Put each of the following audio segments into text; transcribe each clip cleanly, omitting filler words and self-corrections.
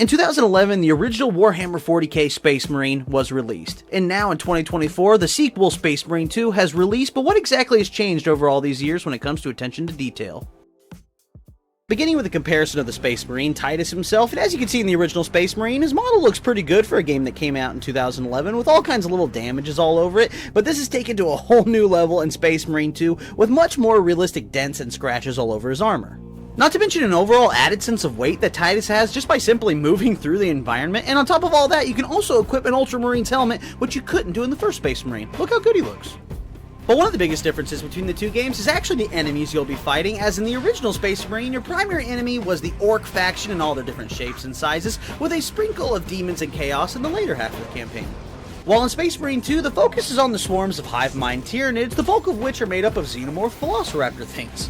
In 2011, the original Warhammer 40k Space Marine was released, and now in 2024, the sequel Space Marine 2 has released, but what exactly has changed over all these years when it comes to attention to detail? Beginning with a comparison of the Space Marine, Titus himself, and as you can see in the original Space Marine, his model looks pretty good for a game that came out in 2011 with all kinds of little damages all over it, but this is taken to a whole new level in Space Marine 2 with much more realistic dents and scratches all over his armor. Not to mention an overall added sense of weight that Titus has just by simply moving through the environment, and on top of all that, you can also equip an Ultramarine's helmet, which you couldn't do in the first Space Marine. Look how good he looks. But one of the biggest differences between the two games is actually the enemies you'll be fighting, as in the original Space Marine, your primary enemy was the Orc faction in all their different shapes and sizes, with a sprinkle of demons and chaos in the later half of the campaign. While in Space Marine 2, the focus is on the swarms of hive mind Tyranids, the bulk of which are made up of xenomorph velociraptor things.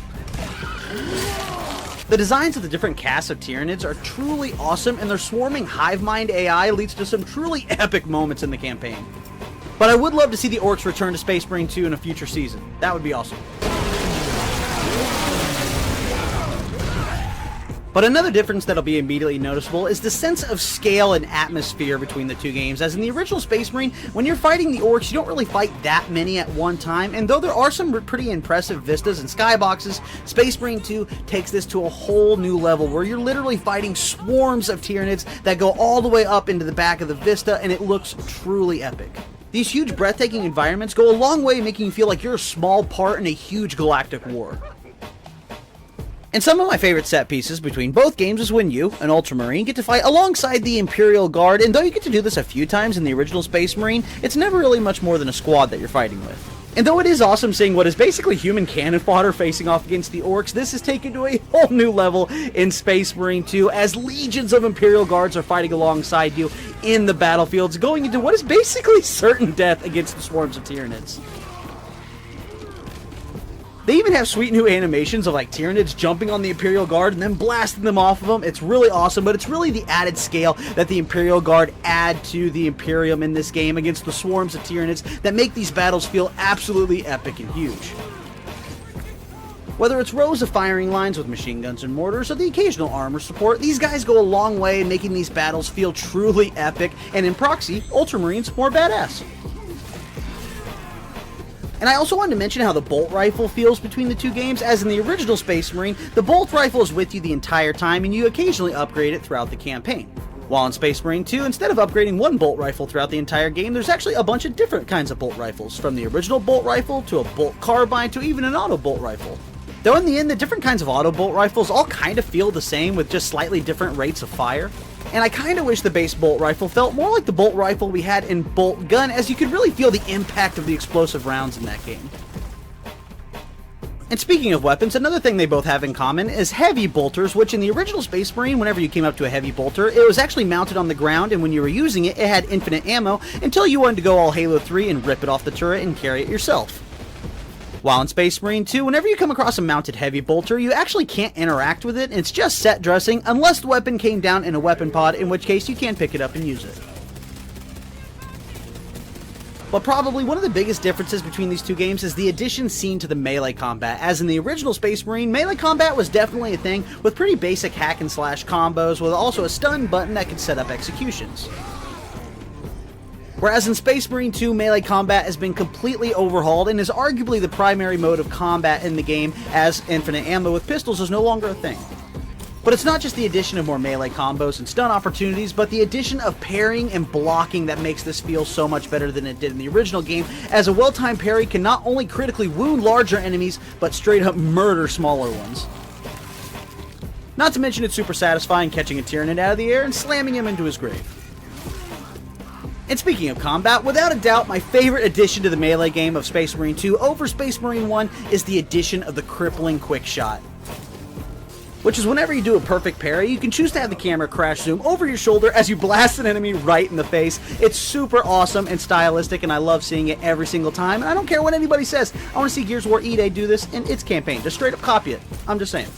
The designs of the different casts of Tyranids are truly awesome, and their swarming hive mind AI leads to some truly epic moments in the campaign. But I would love to see the Orcs return to Space Marine 2 in a future season. That would be awesome. But another difference that'll be immediately noticeable is the sense of scale and atmosphere between the two games, as in the original Space Marine, when you're fighting the Orcs, you don't really fight that many at one time, and though there are some pretty impressive vistas and skyboxes, Space Marine 2 takes this to a whole new level, where you're literally fighting swarms of Tyranids that go all the way up into the back of the vista, and it looks truly epic. These huge, breathtaking environments go a long way in making you feel like you're a small part in a huge galactic war. And some of my favorite set pieces between both games is when you, an Ultramarine, get to fight alongside the Imperial Guard, and though you get to do this a few times in the original Space Marine, it's never really much more than a squad that you're fighting with. And though it is awesome seeing what is basically human cannon fodder facing off against the Orcs, this is taken to a whole new level in Space Marine 2, as legions of Imperial Guards are fighting alongside you in the battlefields, going into what is basically certain death against the swarms of Tyranids. They even have sweet new animations of like Tyranids jumping on the Imperial Guard and then blasting them off of them. It's really awesome, but it's really the added scale that the Imperial Guard add to the Imperium in this game against the swarms of Tyranids that make these battles feel absolutely epic and huge. Whether it's rows of firing lines with machine guns and mortars or the occasional armor support, these guys go a long way in making these battles feel truly epic, and in proxy, Ultramarines more badass. And I also wanted to mention how the bolt rifle feels between the two games, as in the original Space Marine, the bolt rifle is with you the entire time and you occasionally upgrade it throughout the campaign. While in Space Marine 2, instead of upgrading one bolt rifle throughout the entire game, there's actually a bunch of different kinds of bolt rifles, from the original bolt rifle to a bolt carbine to even an auto bolt rifle. Though in the end, the different kinds of auto bolt rifles all kind of feel the same with just slightly different rates of fire. And I kind of wish the base bolt rifle felt more like the bolt rifle we had in Bolt Gun, as you could really feel the impact of the explosive rounds in that game. And speaking of weapons, another thing they both have in common is heavy bolters, which in the original Space Marine, whenever you came up to a heavy bolter, it was actually mounted on the ground, and when you were using it, it had infinite ammo until you wanted to go all Halo 3 and rip it off the turret and carry it yourself. While in Space Marine 2, whenever you come across a mounted heavy bolter, you actually can't interact with it, and it's just set dressing unless the weapon came down in a weapon pod, in which case you can pick it up and use it. But probably one of the biggest differences between these two games is the addition seen to the melee combat, as in the original Space Marine, melee combat was definitely a thing with pretty basic hack and slash combos with also a stun button that could set up executions. Whereas in Space Marine 2, melee combat has been completely overhauled and is arguably the primary mode of combat in the game, as infinite ammo with pistols is no longer a thing. But it's not just the addition of more melee combos and stun opportunities, but the addition of parrying and blocking that makes this feel so much better than it did in the original game, as a well-timed parry can not only critically wound larger enemies, but straight up murder smaller ones. Not to mention it's super satisfying catching a Tyranid out of the air and slamming him into his grave. And speaking of combat, without a doubt, my favorite addition to the melee game of Space Marine 2 over Space Marine 1 is the addition of the crippling quick shot. Which is whenever you do a perfect parry, you can choose to have the camera crash zoom over your shoulder as you blast an enemy right in the face. It's super awesome and stylistic, and I love seeing it every single time. And I don't care what anybody says. I want to see Gears of War E-Day do this in its campaign. Just straight up copy it. I'm just saying.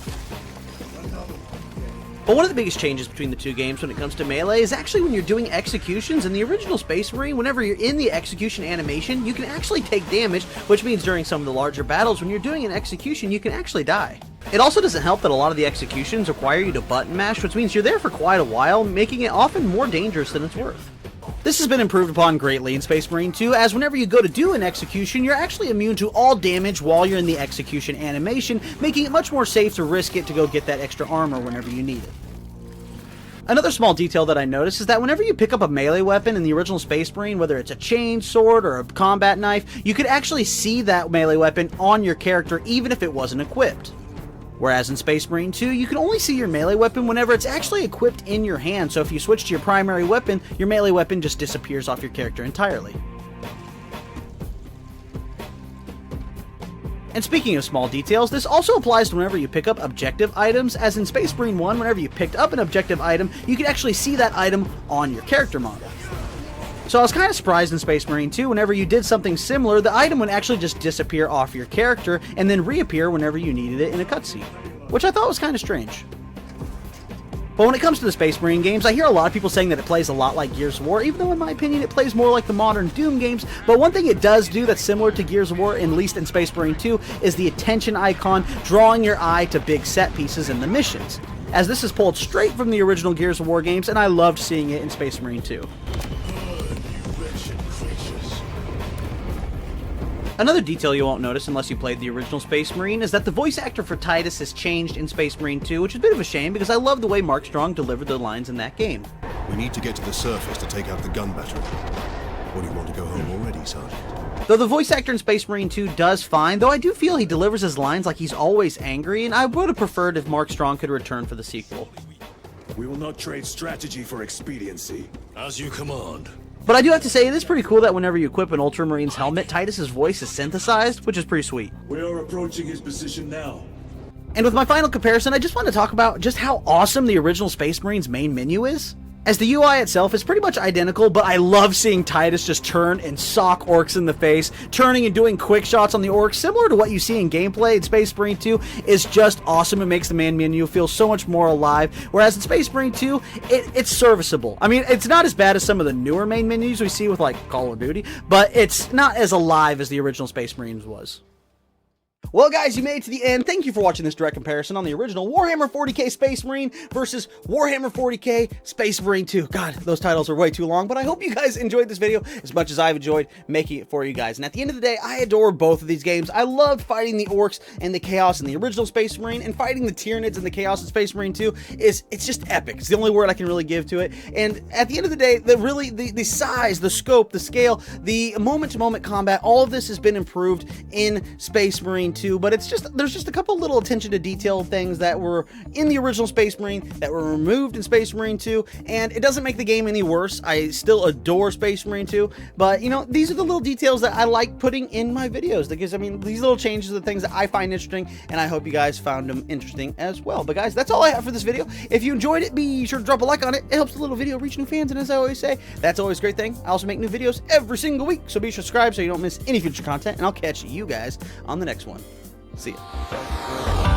But one of the biggest changes between the two games when it comes to melee is actually when you're doing executions. In the original Space Marine, whenever you're in the execution animation, you can actually take damage, which means during some of the larger battles, when you're doing an execution, you can actually die. It also doesn't help that a lot of the executions require you to button mash, which means you're there for quite a while, making it often more dangerous than it's worth. This has been improved upon greatly in Space Marine 2, as whenever you go to do an execution, you're actually immune to all damage while you're in the execution animation, making it much more safe to risk it to go get that extra armor whenever you need it. Another small detail that I noticed is that whenever you pick up a melee weapon in the original Space Marine, whether it's a chain sword or a combat knife, you could actually see that melee weapon on your character even if it wasn't equipped. Whereas in Space Marine 2, you can only see your melee weapon whenever it's actually equipped in your hand, so if you switch to your primary weapon, your melee weapon just disappears off your character entirely. And speaking of small details, this also applies to whenever you pick up objective items, as in Space Marine 1, whenever you picked up an objective item, you could actually see that item on your character model. So I was kind of surprised in Space Marine 2, whenever you did something similar, the item would actually just disappear off your character and then reappear whenever you needed it in a cutscene, which I thought was kind of strange. But when it comes to the Space Marine games, I hear a lot of people saying that it plays a lot like Gears of War, even though in my opinion it plays more like the modern Doom games. But one thing it does do that's similar to Gears of War, at least in Space Marine 2, is the attention icon drawing your eye to big set pieces in the missions, as this is pulled straight from the original Gears of War games, and I loved seeing it in Space Marine 2. Another detail you won't notice unless you played the original Space Marine is that the voice actor for Titus has changed in Space Marine 2, which is a bit of a shame because I love the way Mark Strong delivered the lines in that game. We need to get to the surface to take out the gun battery. Or do you want to go home already, Sergeant? Though the voice actor in Space Marine 2 does fine, though I do feel he delivers his lines like he's always angry, and I would have preferred if Mark Strong could return for the sequel. We will not trade strategy for expediency. As you command. But I do have to say, it is pretty cool that whenever you equip an Ultramarine's helmet, Titus's voice is synthesized, which is pretty sweet. We are approaching his position now. And with my final comparison, I just want to talk about just how awesome the original Space Marine's main menu is. As the UI itself is pretty much identical, but I love seeing Titus just turn and sock orcs in the face. Turning and doing quick shots on the orcs, similar to what you see in gameplay in Space Marine 2, is just awesome. It makes the main menu feel so much more alive, whereas in Space Marine 2, it's serviceable. I mean, it's not as bad as some of the newer main menus we see with, like, Call of Duty, but it's not as alive as the original Space Marines was. Well, guys, you made it to the end. Thank you for watching this direct comparison on the original Warhammer 40k Space Marine versus Warhammer 40k Space Marine 2. God, those titles are way too long, but I hope you guys enjoyed this video as much as I've enjoyed making it for you guys. And at the end of the day, I adore both of these games. I loved fighting the orcs and the chaos in the original Space Marine, and fighting the Tyranids and the chaos in Space Marine 2 it's just epic. It's the only word I can really give to it. And at the end of the day, the size, the scope, the scale, the moment-to-moment combat, all of this has been improved in Space Marine 2, but there's just a couple little attention to detail things that were in the original Space Marine that were removed in Space Marine 2, and it doesn't make the game any worse. I still adore Space Marine 2, but you know, these are the little details that I like putting in my videos, because I mean, these little changes are the things that I find interesting, and I hope you guys found them interesting as well. But guys, that's all I have for this video. If you enjoyed it, be sure to drop a like on it. It helps the little video reach new fans, and as I always say, that's always a great thing. I also make new videos every single week, so be sure to subscribe so you don't miss any future content, and I'll catch you guys on the next one. See ya.